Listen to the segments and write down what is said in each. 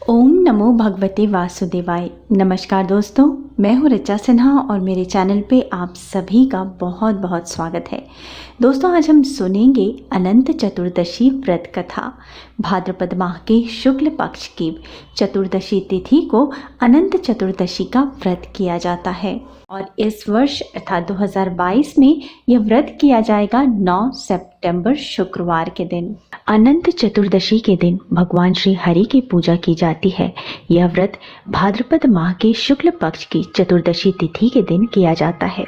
ओम नमो भगवते वासुदेवाय। नमस्कार दोस्तों, मैं हूँ ऋचा सिन्हा और मेरे चैनल पे आप सभी का बहुत बहुत स्वागत है। दोस्तों, आज हम सुनेंगे अनंत चतुर्दशी व्रत कथा। भाद्रपद माह के शुक्ल पक्ष की चतुर्दशी तिथि को अनंत चतुर्दशी का व्रत किया जाता है और इस वर्ष अर्थात 2022 में यह व्रत किया जाएगा 9 सितंबर शुक्रवार के दिन। अनंत चतुर्दशी के दिन भगवान श्री हरि की पूजा की जाती है। यह व्रत भाद्रपद माह के शुक्ल पक्ष की चतुर्दशी तिथि के दिन किया जाता है।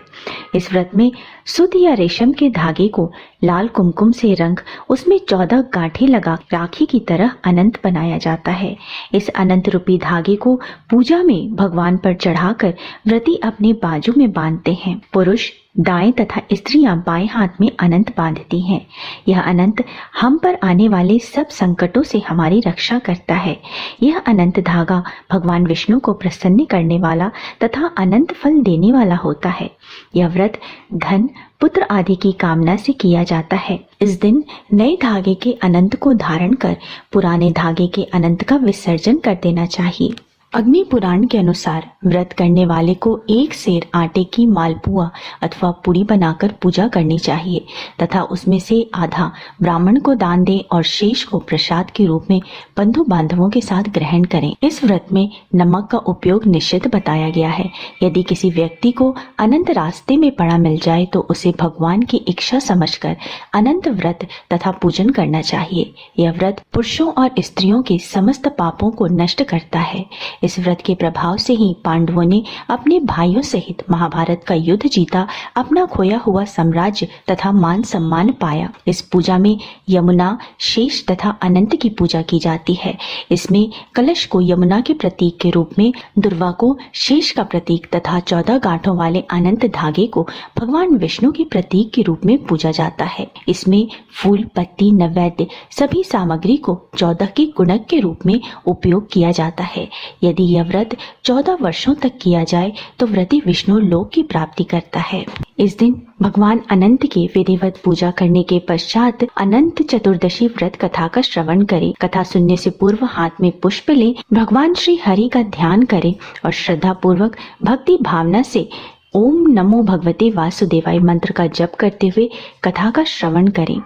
इस व्रत में सूत या रेशम के धागे को लाल कुमकुम से रंग उसमें 14 गांठें लगा राखी की तरह अनंत बनाया जाता है। इस अनंत रूपी धागे को पूजा में भगवान पर चढ़ाकर व्रती अपने बाजू में बांधते हैं। पुरुष दाएं तथा स्त्रियां बाएं हाथ में अनंत बांधती हैं। यह अनंत हम पर आने वाले सब संकटों से हमारी रक्षा करता है। यह अनंत धागा भगवान विष्णु को प्रसन्न करने वाला तथा अनंत फल देने वाला होता है। यह व्रत धन पुत्र आदि की कामना से किया जाता है। इस दिन नए धागे के अनंत को धारण कर पुराने धागे के अनंत का विसर्जन कर देना चाहिए। अग्नि पुराण के अनुसार व्रत करने वाले को 1 सेर आटे की मालपुआ अथवा पूरी बनाकर पूजा करनी चाहिए तथा उसमें से आधा ब्राह्मण को दान दें और शेष को प्रसाद के रूप में बंधु बांधवों के साथ ग्रहण करें। इस व्रत में नमक का उपयोग निषिद्ध बताया गया है। यदि किसी व्यक्ति को अनंत रास्ते में पड़ा मिल जाए तो उसे भगवान की इच्छा समझकर अनंत व्रत तथा पूजन करना चाहिए। यह व्रत पुरुषों और स्त्रियों के समस्त पापों को नष्ट करता है। इस व्रत के प्रभाव से ही पांडवों ने अपने भाइयों सहित महाभारत का युद्ध जीता, अपना खोया हुआ साम्राज्य तथा मान सम्मान पाया। इस पूजा में यमुना, शेष तथा अनंत की पूजा की जाती है। इसमें कलश को यमुना के प्रतीक के रूप में, दुर्वा को शेष का प्रतीक तथा 14 गांठों वाले अनंत धागे को भगवान विष्णु के प्रतीक के रूप में पूजा जाता है। इसमें फूल, पत्ती, नैवेद्य सभी सामग्री को 14 के गुणक के रूप में उपयोग किया जाता है। यदि यह व्रत 14 वर्षों तक किया जाए तो व्रती विष्णु लोक की प्राप्ति करता है। इस दिन भगवान अनंत की विधिवत पूजा करने के पश्चात अनंत चतुर्दशी व्रत कथा का श्रवण करें। कथा सुनने से पूर्व हाथ में पुष्प लें, भगवान श्री हरि का ध्यान करें और श्रद्धा पूर्वक भक्ति भावना से ओम नमो भगवते वासुदेवाय मंत्र का जप करते हुए कथा का श्रवण करें।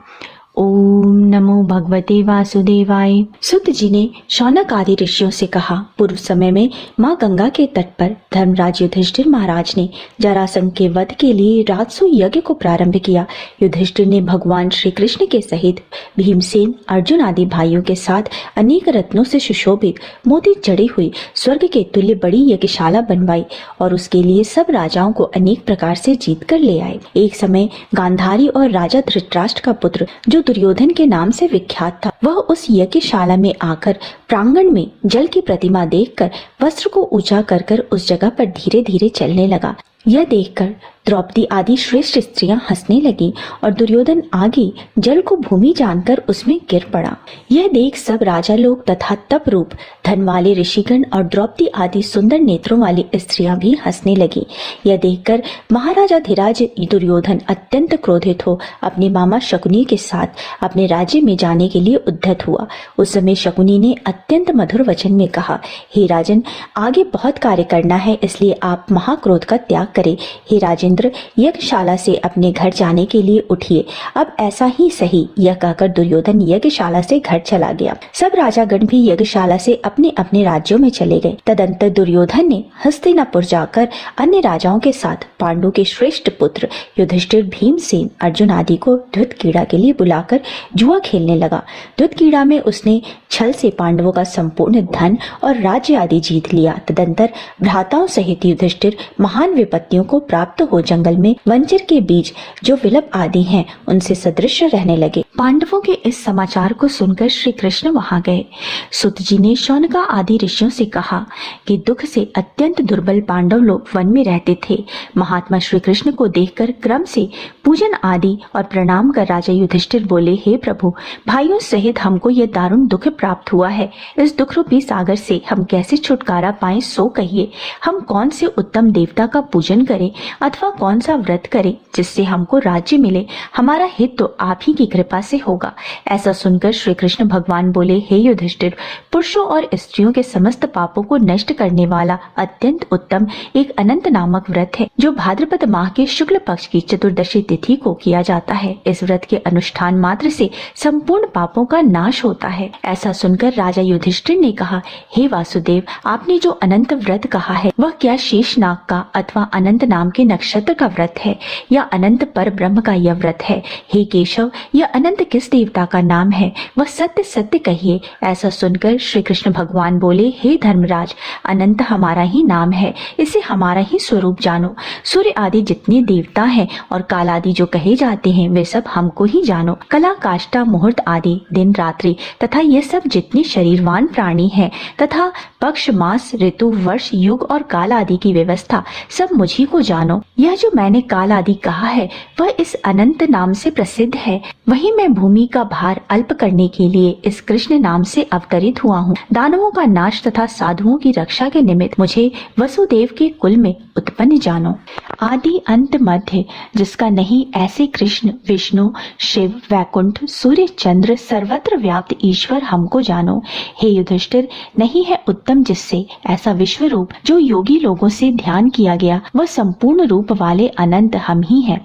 ओम नमो भगवते वासुदेवाय। सूत जी ने शौनक आदि ऋषियों से कहा, पूर्व समय में माँ गंगा के तट पर धर्मराज युधिष्ठिर महाराज ने जरासंध के वध के लिए राजसू यज्ञ को प्रारंभ किया। युधिष्ठिर ने भगवान श्री कृष्ण के सहित भीमसेन, अर्जुन आदि भाइयों के साथ अनेक रत्नों से सुशोभित मोती जड़ी हुई स्वर्ग के तुल्य बड़ी यज्ञशाला बनवाई और उसके लिए सब राजाओं को अनेक प्रकार से जीत कर ले आए। एक समय गांधारी और राजा धृतराष्ट्र का पुत्र जो दुर्योधन के नाम से विख्यात था, वह उस यज्ञशाला में आकर प्रांगण में जल की प्रतिमा देखकर वस्त्र को ऊंचा कर कर उस जगह पर धीरे धीरे चलने लगा। यह देखकर द्रौपदी आदि श्रेष्ठ स्त्रियां हंसने लगी और दुर्योधन आगे जल को भूमि जानकर उसमें गिर पड़ा। यह देख सब राजा लोग तथा तप रूप धन वाले ऋषिगण और द्रौपदी आदि सुंदर नेत्रों वाली स्त्रियां भी हंसने लगी। यह देखकर महाराजा धीराज दुर्योधन अत्यंत क्रोधित हो अपने मामा शकुनी के साथ अपने राज्य में जाने के लिए उद्यत हुआ। उस समय शकुनी ने अत्यंत मधुर वचन में कहा, हे राजन, आगे बहुत कार्य करना है, इसलिए आप महाक्रोध का त्याग करें। हे राजेंद्र, यज्ञशाला से अपने घर जाने के लिए उठिए। अब ऐसा ही सही, यह कहकर दुर्योधन यज्ञशाला से घर चला गया। सब राजागण भी यज्ञशाला से अपने अपने राज्यों में चले गए। तदंतर दुर्योधन ने हस्तिनापुर जाकर अन्य राजाओं के साथ पांडु के श्रेष्ठ पुत्र युधिष्ठिर, भीमसेन, अर्जुन आदि को द्युत क्रीड़ा के लिए बुलाकर जुआ खेलने लगा। द्युत क्रीड़ा में उसने छल से पांडवों का संपूर्ण धन और राज्य आदि जीत लिया। तदंतर भ्राताओं सहित युधिष्ठिर महान विपत्तियों को प्राप्त हो जंगल में वंचिर के बीज जो विलप आदि हैं उनसे सदृश रहने लगे। पांडवों के इस समाचार को सुनकर श्री कृष्ण वहां गए। सुत जी ने शौनका आदि ऋषियों से कहा कि दुख से अत्यंत दुर्बल पांडव लोग वन में रहते थे। महात्मा श्री कृष्ण को देखकर क्रम से पूजन आदि और प्रणाम कर राजा युधिष्ठिर बोले, हे प्रभु, भाइयों सहित हमको यह दारुण दुख प्राप्त हुआ है। इस दुख रूपी सागर से हम कैसे छुटकारा पाएं सो कहिए। हम कौन से उत्तम देवता का पूजन करें अथवा कौन सा व्रत करें जिससे हमको राज्य मिले? हमारा हित तो आप ही की कृपा से होगा। ऐसा सुनकर श्री कृष्ण भगवान बोले, हे युधिष्ठिर, पुरुषों और स्त्रियों के समस्त पापों को नष्ट करने वाला अत्यंत उत्तम एक अनंत नामक व्रत है, जो भाद्रपद माह के शुक्ल पक्ष की चतुर्दशी तिथि को किया जाता है। इस व्रत के अनुष्ठान मात्र से संपूर्ण पापों का नाश होता है। ऐसा सुनकर राजा युधिष्ठिर ने कहा, हे वासुदेव, आपने जो अनंत व्रत कहा है वह क्या शेषनाग का अथवा अनंत नाम के नक्षत्र का व्रत है या अनंत पर ब्रह्म का यह व्रत है? हे केशव, यह अनंत किस देवता का नाम है? वह सत्य सत्य कहिए। ऐसा सुनकर श्री कृष्ण भगवान बोले, हे धर्मराज, अनंत हमारा ही नाम है, इसे हमारा ही स्वरूप जानो। सूर्य आदि जितने देवता हैं और काल आदि जो कहे जाते हैं वे सब हमको ही जानो। कला, काष्ठा, मुहूर्त आदि, दिन रात्रि तथा ये सब जितने शरीरवान प्राणी हैं तथा पक्ष, मास, ऋतु, वर्ष, युग और काल आदि की व्यवस्था सब मुझी को जानो। यह जो मैंने काल आदि कहा है वह इस अनंत नाम से प्रसिद्ध है। वही मैं भूमि का भार अल्प करने के लिए इस कृष्ण नाम से अवतरित हुआ हूँ। दानवों का नाश तथा साधुओं की रक्षा के निमित्त मुझे वसुदेव के कुल में उत्पन्न जानो। आदि अंत मध्य जिसका नहीं, ऐसे कृष्ण, विष्णु, शिव, वैकुंठ, सूर्य, चंद्र, सर्वत्र व्याप्त ईश्वर हमको जानो। हे युधिष्ठिर, नहीं है उत्तम जिससे, ऐसा विश्व रूप जो योगी लोगों से ध्यान किया गया वह संपूर्ण रूप वाले अनंत हम ही हैं,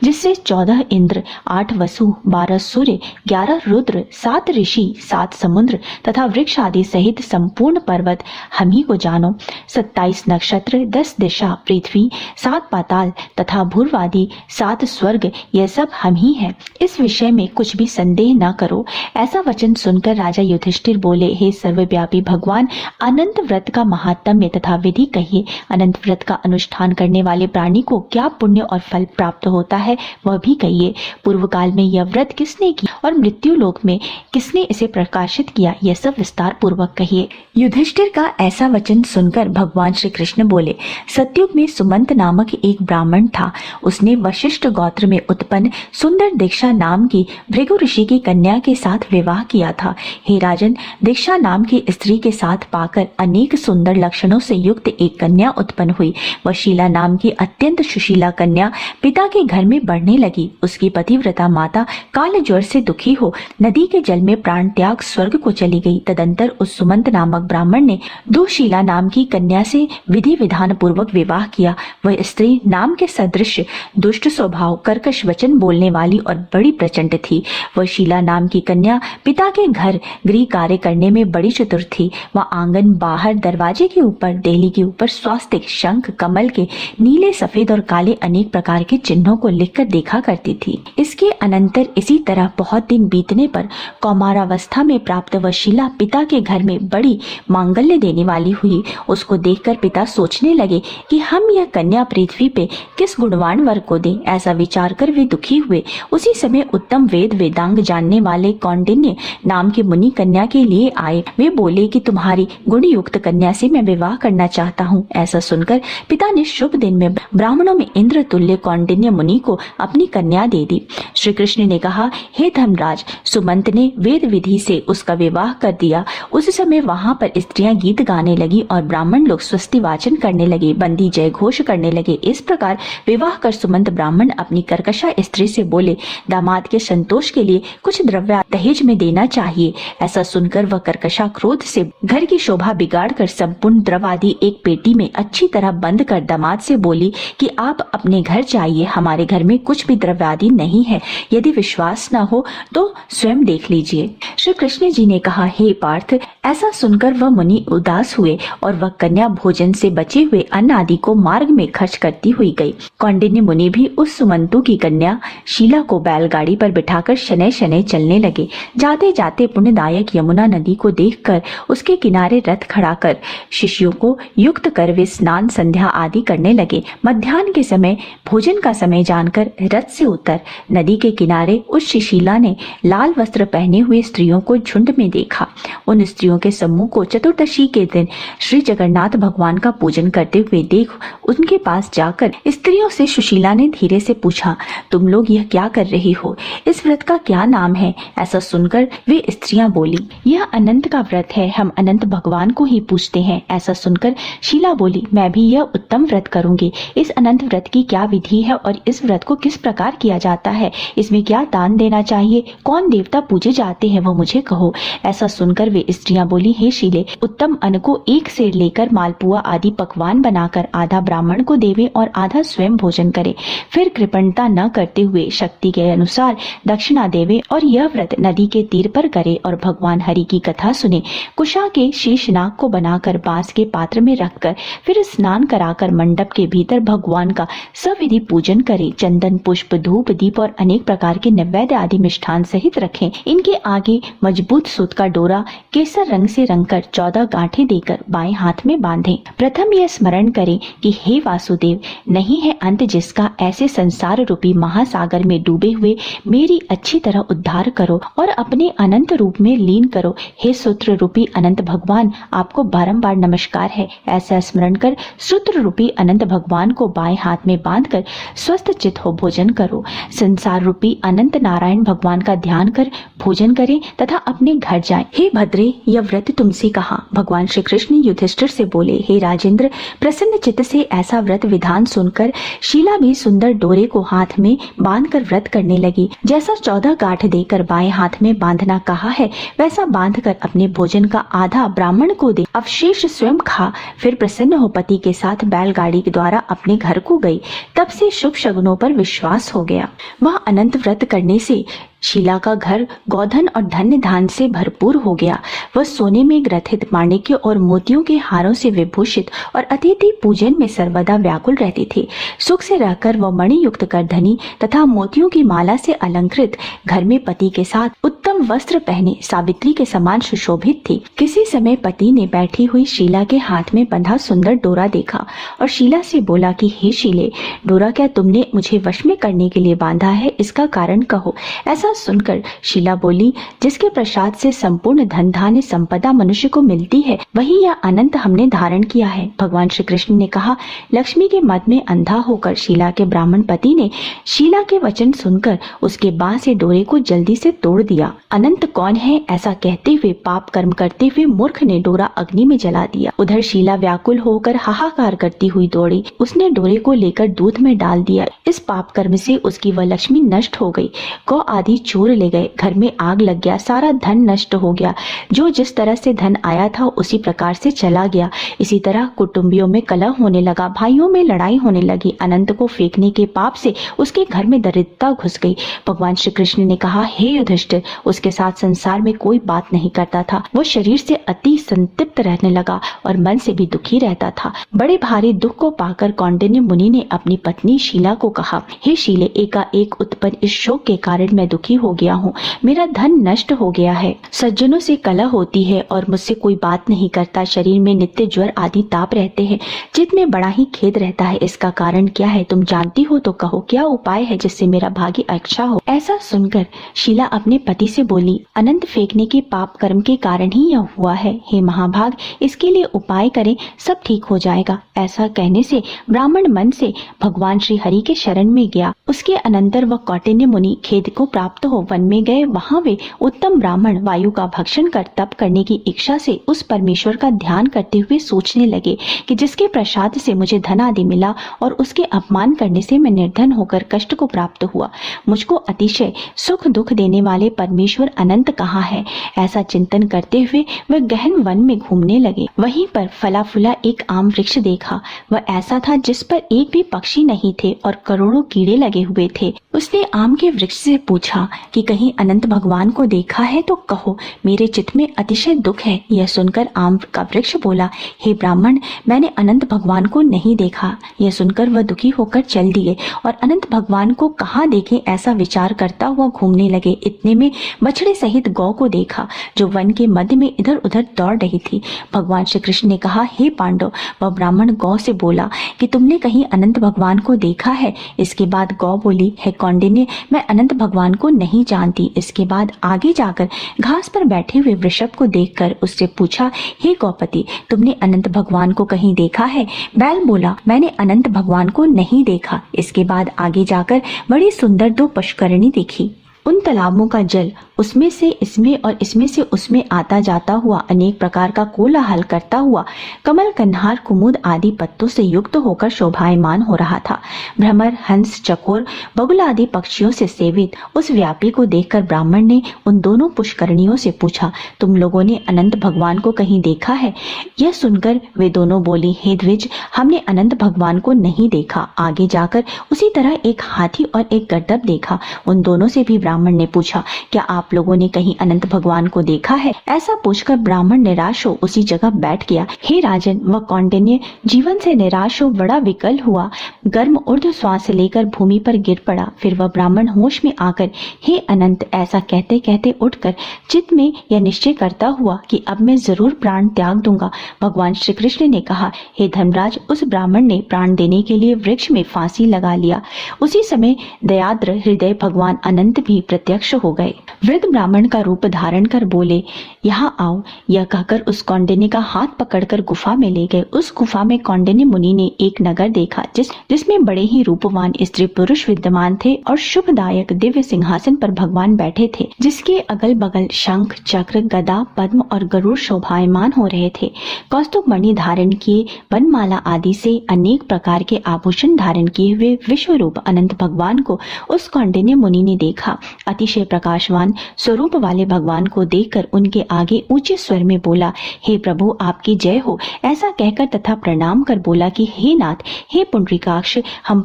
जिससे 14 इंद्र, 8 वसु, 12 सूर्य, 11 रुद्र, 7 ऋषि, 7 समुद्र तथा वृक्ष आदि सहित संपूर्ण पर्वत हम ही को जानो। 27 नक्षत्र, 10 दिशा, पृथ्वी, 7 पाताल तथा भूर्वादि, 7 स्वर्ग, यह सब हम ही हैं। इस विषय में कुछ भी संदेह न करो। ऐसा वचन सुनकर राजा युधिष्ठिर बोले, हे सर्वव्यापी भगवान, अनंत व्रत का महात्म्य तथा विधि कहिए। अनंत व्रत का अनुष्ठान करने वाले प्राणी को क्या पुण्य और फल प्राप्त होता है वह भी कहिए। पूर्व काल में यह व्रत किसने की और मृत्यु लोक में किसने इसे प्रकाशित किया, यह सब विस्तार पूर्वक कहिए। युधिष्ठिर का ऐसा वचन सुनकर भगवान श्री कृष्ण बोले, सतयुग में सुमंत नामक एक ब्राह्मण था। उसने वशिष्ठ गोत्र में उत्पन्न सुंदर दीक्षा नाम की भृगु ऋषि की कन्या के साथ विवाह किया था। हे राजन, दीक्षा नाम की स्त्री के साथ पाकर अनेक सुंदर लक्षणों से युक्त एक कन्या उत्पन्न हुई। वह शीला नाम की अत्यंत सुशीला कन्या पिता के घर में बढ़ने लगी। उसकी पतिव्रता माता काल ज्वर से दुखी हो नदी के जल में प्राण त्याग स्वर्ग को चली गई। तदंतर उस सुमंत नामक ब्राह्मण ने दुशीला नाम की कन्या से विधि विधान पूर्वक विवाह किया। वह स्त्री नाम के सदृश दुष्ट स्वभाव, कर्कश वचन बोलने वाली और बड़ी प्रचंड थी। वह शीला नाम की कन्या पिता के घर गृह कार्य करने में बड़ी चतुर थी। वह आंगन, बाहर, दरवाजे के ऊपर, देहली के ऊपर स्वास्तिक, शंख, कमल के नीले, सफेद और काले अनेक प्रकार के चिन्हों को लिखकर देखा करती थी। इसके अनंतर इसी तरह बहुत दिन बीतने पर कौमारावस्था में प्राप्त वह शीला पिता के घर में बड़ी मांगल्य देने वाली हुई। उसको देखकर पिता सोचने लगे कि हम यह कन्या पृथ्वी पे किस गुणवान वर को दें। ऐसा विचार कर वे दुखी हुए। उसी समय उत्तम वेद वेदांग जानने वाले कौंडिन्य नाम के मुनि कन्या के लिए आए। वे बोले कि तुम्हारी गुण युक्त कन्या से मैं विवाह करना चाहता हूँ। ऐसा सुनकर पिता ने शुभ दिन में ब्राह्मणों में इंद्र तुल्य कौंडिन्य मुनि को अपनी कन्या दे दी। श्री कृष्ण ने कहा, हे धर्मराज, सुमंत ने वेद विधि से उसका विवाह कर दिया। उस समय वहां पर स्त्रियां गीत गाने लगी और ब्राह्मण लोग स्वस्ति वाचन करने लगे, बंदी जय घोष करने लगे। इस प्रकार विवाह कर सुमंत ब्राह्मण अपनी कर्कशा स्त्री से बोले, दामाद के संतोष के लिए कुछ द्रव्य दहेज में देना चाहिए। ऐसा सुनकर वह कर्कशा क्रोध से घर की शोभा बिगाड़ कर संपूर्ण द्रव्यादि एक पेटी में अच्छी तरह बंद कर दामाद से बोली कि आप अपने घर जाइए, हमारे घर में कुछ भी द्रव्यादि नहीं है। यदि विश्वास न हो तो स्वयं देख लीजिए। श्री कृष्ण जी ने कहा, हे पार्थ, ऐसा सुनकर वह मुनि उदास हुए और वह कन्या भोजन से बचे हुए अन्न आदि को मार्ग में खर्च करती हुई गई। कौंडिन्य मुनि भी उस सुमंतु की कन्या शीला को बैलगाड़ी पर बिठाकर शनै शनै चलने लगे। जाते जाते पुण्यदायक यमुना नदी को देखकर उसके किनारे रथ खड़ा कर शिष्यों को युक्त कर वे स्नान संध्या आदि करने लगे। मध्याह्न के समय भोजन का समय जानकर रथ से उतर नदी के किनारे उस शिशीला ने लाल वस्त्र पहने हुए स्त्रियों को झुंड में देखा। उन स्त्रियों के समूह को चतुर्दशी के दिन श्री जगन्नाथ भगवान का पूजन करते हुए देख उनके पास जाकर स्त्रियों से सुशीला ने धीरे से पूछा, तुम लोग यह क्या कर रही हो? इस व्रत का क्या नाम है? ऐसा सुनकर वे स्त्रियां बोली, यह अनंत का व्रत है, हम अनंत भगवान को ही पूछते हैं। ऐसा सुनकर शीला बोली, मैं भी यह उत्तम व्रत करूंगी। इस अनंत अनंत व्रत की क्या विधि है और इस व्रत को किस प्रकार किया जाता है, इसमें क्या दान देना चाहिए, कौन देवता पूजे जाते हैं वो मुझे कहो। ऐसा सुनकर वे स्त्रियां बोली, हे शीले, उत्तम अन्न को एक सेर लेकर मालपुआ आदि पकवान बनाकर आधा ब्राह्मण को देवे और आधा स्वयं भोजन करे, फिर कृपणता न करते हुए शक्ति के अनुसार दक्षिणा देवे और यह व्रत नदी के तीर पर करे और भगवान हरि की कथा सुने। कुशा के शेषनाग को बनाकर बांस के पात्र में रखकर फिर स्नान कराकर मंडप के भीतर भगवान का सविधि पूजन करे। चंदन, पुष्प, धूप, दीप और अनेक प्रकार के नैवेद्य आदि मिष्ठान सहित रखें। इनके आगे मजबूत सूत का डोरा केसर रंग से रंगकर 14 गांठें देकर बाएं हाथ में बांधें। प्रथम यह स्मरण करें कि हे वासुदेव, नहीं है अंत जिसका, ऐसे संसार रूपी महासागर में डूबे हुए मेरी अच्छी तरह उद्धार करो और अपने अनंत रूप में लीन करो। हे सूत्र रूपी अनंत भगवान, आपको बारंबार नमस्कार है। ऐसा स्मरण कर सूत्र रूपी अनंत भगवान को बाएं हाथ में बांधकर स्वस्थ चित हो भोजन करो। संसार रूपी अनंत नारायण भगवान का ध्यान कर भोजन करें तथा अपने घर जाएं। हे भद्रे, यह व्रत तुमसे कहा। भगवान श्री कृष्ण युधिष्ठिर से बोले, हे राजेंद्र, प्रसन्न चित्त से ऐसा व्रत विधान सुनकर शीला भी सुंदर डोरे को हाथ में बांधकर व्रत करने लगी। जैसा 14 गांठ देकर बाएं हाथ में बांधना कहा है, वैसा बांधकर अपने भोजन का आधा ब्राह्मण को दे, अवशेष स्वयं खा। फिर प्रसन्न हो पति के साथ बैलगाड़ी के द्वारा अपने घर को गई। तब से शुभ शगुनों पर विश्वास हो गया। वह अनंत व्रत करने से शीला का घर गोधन और धन्य धान से भरपूर हो गया। वह सोने में ग्रथित माणिक्य और मोतियों के हारों से विभूषित और अतिथि पूजन में सर्वदा व्याकुल रहती थी। सुख से रहकर वह मणि युक्त करधनी तथा मोतियों की माला से अलंकृत घर में पति के साथ उत्तम वस्त्र पहने सावित्री के समान सुशोभित थी। किसी समय पति ने बैठी हुई शीला के हाथ में बंधा सुंदर डोरा देखा और शीला से बोला कि हे शीले, डोरा क्या तुमने मुझे वश में करने के लिए बांधा है, इसका कारण कहो। ऐसा सुनकर शीला बोली, जिसके प्रसाद से संपूर्ण धन धान्य संपदा मनुष्य को मिलती है, वही यह अनंत हमने धारण किया है। भगवान श्री कृष्ण ने कहा, लक्ष्मी के मद में अंधा होकर शीला के ब्राह्मण पति ने शीला के वचन सुनकर उसके बांह से डोरे को जल्दी से तोड़ दिया। अनंत कौन है, ऐसा कहते हुए पाप कर्म करते हुए मूर्ख ने डोरा अग्नि में जला दिया। उधर शीला व्याकुल होकर हाहाकार करती हुई दौड़ी। उसने डोरे को लेकर दूध में डाल दिया। इस पाप कर्म से उसकी वह लक्ष्मी नष्ट हो गई। गौ आदि चोर ले गए, घर में आग लग गया, सारा धन नष्ट हो गया। जो जिस तरह से धन आया था उसी प्रकार से चला गया। इसी तरह कुटुंबियों में कलह होने लगा, भाइयों में लड़ाई होने लगी। अनंत को फेंकने के पाप से उसके घर में दरिद्रता घुस गई। भगवान श्री कृष्ण ने कहा, हे युधिष्ठिर, उसके साथ संसार में कोई बात नहीं करता था। वो शरीर से अति संतृप्त रहने लगा और मन से भी दुखी रहता था। बड़े भारी दुख को पाकर कौंडिन्य मुनि ने अपनी पत्नी शीला को कहा, हे शीले, एकाएक उत्पन्न इस शोक के कारण मैं दुखी हो गया हूँ। मेरा धन नष्ट हो गया है। सज्जनों से कलह होती है और मुझसे कोई बात नहीं करता। शरीर में नित्य ज्वर आदि ताप रहते हैं। चित्त में बड़ा ही खेद रहता है। इसका कारण क्या है, तुम जानती हो तो कहो, क्या उपाय है जिससे मेरा भाग्य अच्छा हो। ऐसा सुनकर शीला अपने पति से बोली, अनंत फेंकने के पाप कर्म के कारण ही यह हुआ है। हे महाभाग, इसके लिए उपाय करें, सब ठीक हो जाएगा। ऐसा कहने से ब्राह्मण मन से भगवान श्री हरि के शरण में गया। उसके अनंतर वह कौंडिन्य मुनि खेद को प्राप्त हो वन में गए। वहां वे उत्तम ब्राह्मण वायु का भक्षण कर तप करने की इच्छा से उस परमेश्वर का ध्यान करते हुए सोचने लगे कि जिसके प्रसाद से मुझे धन आदि मिला और उसके अपमान करने से मैं निर्धन होकर कष्ट को प्राप्त हुआ, मुझको अतिशय सुख दुख देने वाले परमेश्वर अनंत कहाँ है। ऐसा चिंतन करते हुए वह गहन वन में घूमने लगे। वहीं पर फला फूला एक आम वृक्ष देखा। वह ऐसा था जिस पर एक भी पक्षी नहीं थे और करोड़ों कीड़े लगे हुए थे। उसने आम के वृक्ष से पूछा कि कहीं अनंत भगवान को देखा है तो कहो, मेरे चित्त में अतिशय दुख है। यह सुनकर आम का वृक्ष बोला, हे ब्राह्मण, मैंने अनंत भगवान को नहीं देखा। यह सुनकर वह दुखी होकर चल दिए और अनंत भगवान को कहाँ देखें ऐसा विचार करता हुआ घूमने लगे। इतने में बछड़े सहित गौ को देखा जो वन के मध्य में इधर उधर दौड़ रही थी। भगवान श्री कृष्ण ने कहा, हे पांडव, वह ब्राह्मण गौ से बोला कि तुमने कहीं अनंत भगवान को देखा है। इसके बाद गौ बोली, हे कौंडिन्य, मैं अनंत भगवान को नहीं जानती। इसके बाद आगे जाकर घास पर बैठे हुए वृषभ को देखकर उससे पूछा, हे गौपति, तुमने अनंत भगवान को कहीं देखा है। बैल बोला, मैंने अनंत भगवान को नहीं देखा। इसके बाद आगे जाकर बड़ी सुंदर 2 पुष्करणी देखी। उन तालाबों का जल उसमें से इसमें और इसमें से उसमें आता जाता हुआ अनेक प्रकार का कोलाहल करता हुआ कमल, कन्हार, कुमुद आदि पत्तों से युक्त होकर शोभायमान हो रहा था। भ्रमर, हंस, चकोर, बगुला आदि पक्षियों से सेवित उस व्यापी को देखकर ब्राह्मण ने उन दोनों पुष्करणियों से पूछा, तुम लोगों ने अनंत भगवान को कहीं देखा है? यह सुनकर वे दोनों बोली, हे द्विज, हमने अनंत भगवान को नहीं देखा। आगे जाकर उसी तरह एक हाथी और एक गड्ढब देखा। उन दोनों से भी ब्राह्मण ने पूछा, क्या आप लोगों ने कहीं अनंत भगवान को देखा है? ऐसा पूछकर ब्राह्मण निराश हो उसी जगह बैठ गया। हे राजन, वह कौंडिन्य जीवन से निराश हो बड़ा विकल हुआ, गर्म ऊर्ध्व श्वास लेकर भूमि पर गिर पड़ा। फिर वह ब्राह्मण होश में आकर, हे अनंत, ऐसा कहते कहते उठकर चित्त में यह निश्चय करता हुआ कि अब मैं जरूर प्राण त्याग दूंगा। भगवान श्री कृष्ण ने कहा, हे धर्मराज, उस ब्राह्मण ने प्राण देने के लिए वृक्ष में फांसी लगा लिया। उसी समय दयाद्र हृदय भगवान अनंत भी प्रत्यक्ष हो गए। वृद्ध ब्राह्मण का रूप धारण कर बोले, यहाँ आओ। यह कहकर उस कौंडिन्य का हाथ पकड़कर गुफा में ले गए। उस गुफा में कौंडिन्य मुनि ने एक नगर देखा जिसमें बड़े ही रूपवान स्त्री पुरुष विद्यमान थे और शुभदायक दिव्य सिंहासन पर भगवान बैठे थे, जिसके अगल बगल शंख, चक्र, गदा, पद्म और गरुड़ शोभायमान हो रहे थे। कौस्तुभ मणि धारण किए, वनमाला आदि से अनेक प्रकार के आभूषण धारण किए हुए विश्व रूप अनंत भगवान को उस कौंडिन्य मुनि ने देखा। अतिशय प्रकाशवान स्वरूप वाले भगवान को देखकर उनके आगे ऊंचे स्वर में बोला, हे प्रभु, आपकी जय हो। ऐसा कहकर तथा प्रणाम कर बोला कि हे नाथ, हे पुंडरीकाक्ष, हम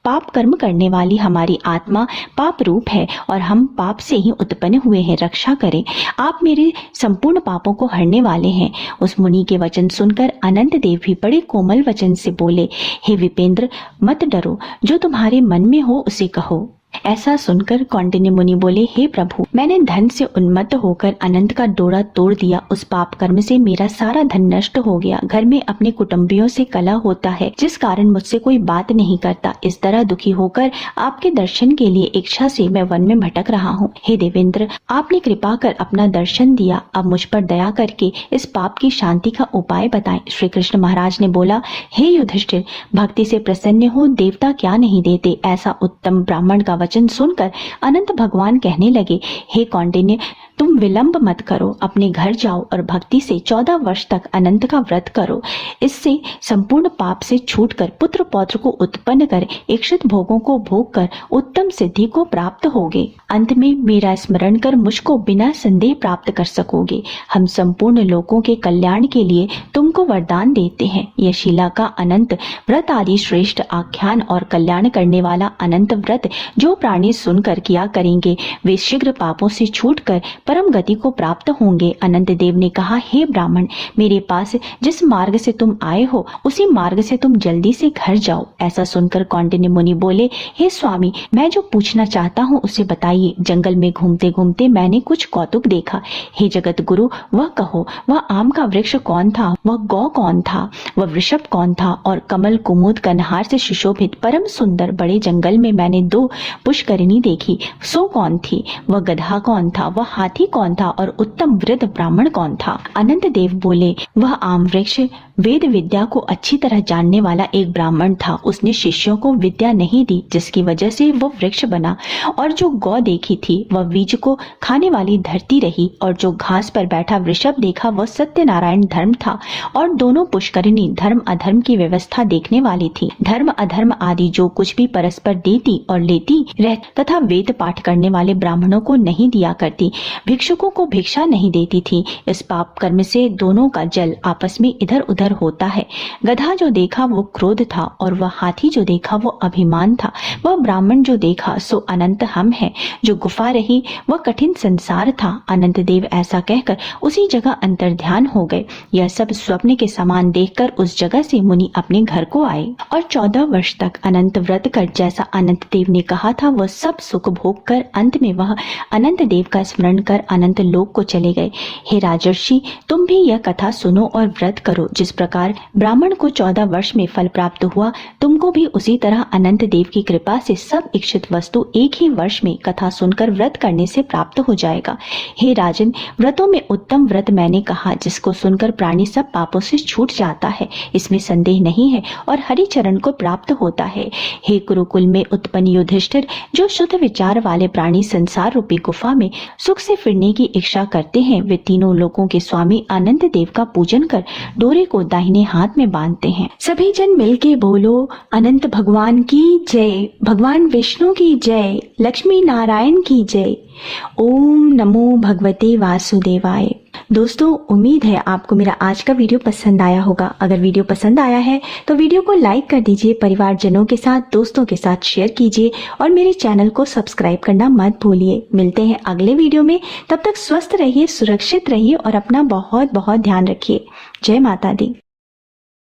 पाप कर्म करने वाली हमारी आत्मा पाप रूप है और हम पाप से ही उत्पन्न हुए हैं, रक्षा करें। आप मेरे संपूर्ण पापों को हरने वाले हैं। उस मुनि के वचन सुनकर अनंत देव भी बड़े कोमल वचन से बोले, हे विपेंद्र, मत डरो, जो तुम्हारे मन में हो उसे कहो। ऐसा सुनकर कौंडिन्य मुनि बोले, हे प्रभु, मैंने धन से उन्मत्त होकर अनंत का डोरा तोड़ दिया। उस पाप कर्म से मेरा सारा धन नष्ट हो गया। घर में अपने कुटुंबियों से कलह होता है, जिस कारण मुझसे कोई बात नहीं करता। इस तरह दुखी होकर आपके दर्शन के लिए इच्छा से मैं वन में भटक रहा हूँ। हे देवेंद्र, आपने कृपा कर अपना दर्शन दिया। अब मुझ पर दया करके इस पाप की शांति का उपाय बताएं। श्री कृष्ण महाराज ने बोला, हे युधिष्ठिर, भक्ति से प्रसन्न हो देवता क्या नहीं देते। ऐसा उत्तम ब्राह्मण का वचन सुनकर अनंत भगवान कहने लगे, हे कौंडिन्य, तुम विलंब मत करो, अपने घर जाओ और भक्ति से 14 वर्ष तक अनंत का व्रत करो। इससे संपूर्ण पाप से छूटकर पुत्र पौत्र को उत्पन्न कर इच्छित भोगों को भोग कर उत्तम सिद्धि को प्राप्त होगे। अंत में मेरा स्मरण कर मुझको बिना संदेह प्राप्त कर सकोगे। हम संपूर्ण लोगों के कल्याण के लिए तुमको वरदान देते हैं। यह शीला का अनंत व्रत आदि श्रेष्ठ आख्यान और कल्याण करने वाला अनंत व्रत जो प्राणी सुनकर किया करेंगे, वे शीघ्र पापों से छूटकर परम गति को प्राप्त होंगे। अनंत देव ने कहा, हे ब्राह्मण, मेरे पास जिस मार्ग से तुम आए हो उसी मार्ग से तुम जल्दी से घर जाओ। ऐसा सुनकर कौंडिन्य मुनि बोले, हे स्वामी, मैं जो पूछना चाहता हूँ उसे बताइए। जंगल में घूमते घूमते मैंने कुछ कौतुक देखा। हे जगत गुरु, वह कहो, वह आम का वृक्ष कौन था? वह गौ कौन था? वह वृषभ कौन था? और कमल, कुमुद, कन्हार से सुशोभित परम सुंदर बड़े जंगल में मैंने 2 पुष्करिणी देखी, सो कौन थी? वह गधा कौन था? वह हाथी कौन था? और उत्तम वृद्ध ब्राह्मण कौन था? अनंत देव बोले, वह आम वृक्ष वेद विद्या को अच्छी तरह जानने वाला एक ब्राह्मण था। उसने शिष्यों को विद्या नहीं दी, जिसकी वजह से वह वृक्ष बना। और जो गौ देखी थी वह बीज को खाने वाली धरती रही। और जो घास पर बैठा वृषभ देखा वह सत्यनारायण धर्म था। और दोनों पुष्करिणी धर्म अधर्म की व्यवस्था देखने वाली थी। धर्म अधर्म आदि जो कुछ भी परस्पर देती और लेती रह तथा वेद पाठ करने वाले ब्राह्मणों को नहीं दिया करती, भिक्षुकों को भिक्षा नहीं देती थी। इस पाप कर्म से दोनों का जल आपस में इधर उधर होता है। गधा जो देखा वो क्रोध था और वह हाथी जो देखा वो अभिमान था। वह ब्राह्मण जो देखा सो अनंत हम है। जो गुफा रही वह कठिन संसार था। अनंत देव ऐसा कहकर उसी जगह अंतर्ध्यान हो गए। यह सब स्वप्न के समान देखकर उस जगह से मुनि अपने घर को आए और 14 वर्ष तक अनंत व्रत कर जैसा अनंत देव ने कहा था वह सब सुख भोग कर अंत में वह अनंत देव का स्मरण कर लेकर अनंत लोक को चले गए। हे राजर्षि, तुम भी यह कथा सुनो और व्रत करो। जिस प्रकार ब्राह्मण को 14 वर्ष में फल प्राप्त हुआ, तुमको भी उसी तरह अनंत देव की कृपा से सब इच्छित वस्तु एक ही वर्ष में कथा सुनकर व्रत करने से प्राप्त हो जाएगा। हे राजन, व्रतों में उत्तम व्रत मैंने कहा, जिसको सुनकर प्राणी सब पापों से छूट जाता है, इसमें संदेह नहीं है और हरि चरण को प्राप्त होता है। हे कुरुकुल में उत्पन्न युधिष्ठिर, जो शुद्ध विचार वाले प्राणी संसार रूपी गुफा में सुख से फिरने की इच्छा करते हैं, वे तीनों लोकों के स्वामी अनंत देव का पूजन कर डोरे को दाहिने हाथ में बांधते हैं। सभी जन मिलके बोलो, अनंत भगवान की जय, भगवान विष्णु की जय, लक्ष्मी नारायण की जय। ओम नमो भगवते वासुदेवाय। दोस्तों, उम्मीद है आपको मेरा आज का वीडियो पसंद आया होगा। अगर वीडियो पसंद आया है तो वीडियो को लाइक कर दीजिए, परिवारजनों के साथ, दोस्तों के साथ शेयर कीजिए और मेरे चैनल को सब्सक्राइब करना मत भूलिए। मिलते हैं अगले वीडियो में, तब तक स्वस्थ रहिए, सुरक्षित रहिए और अपना बहुत बहुत ध्यान रखिए। जय माता दी।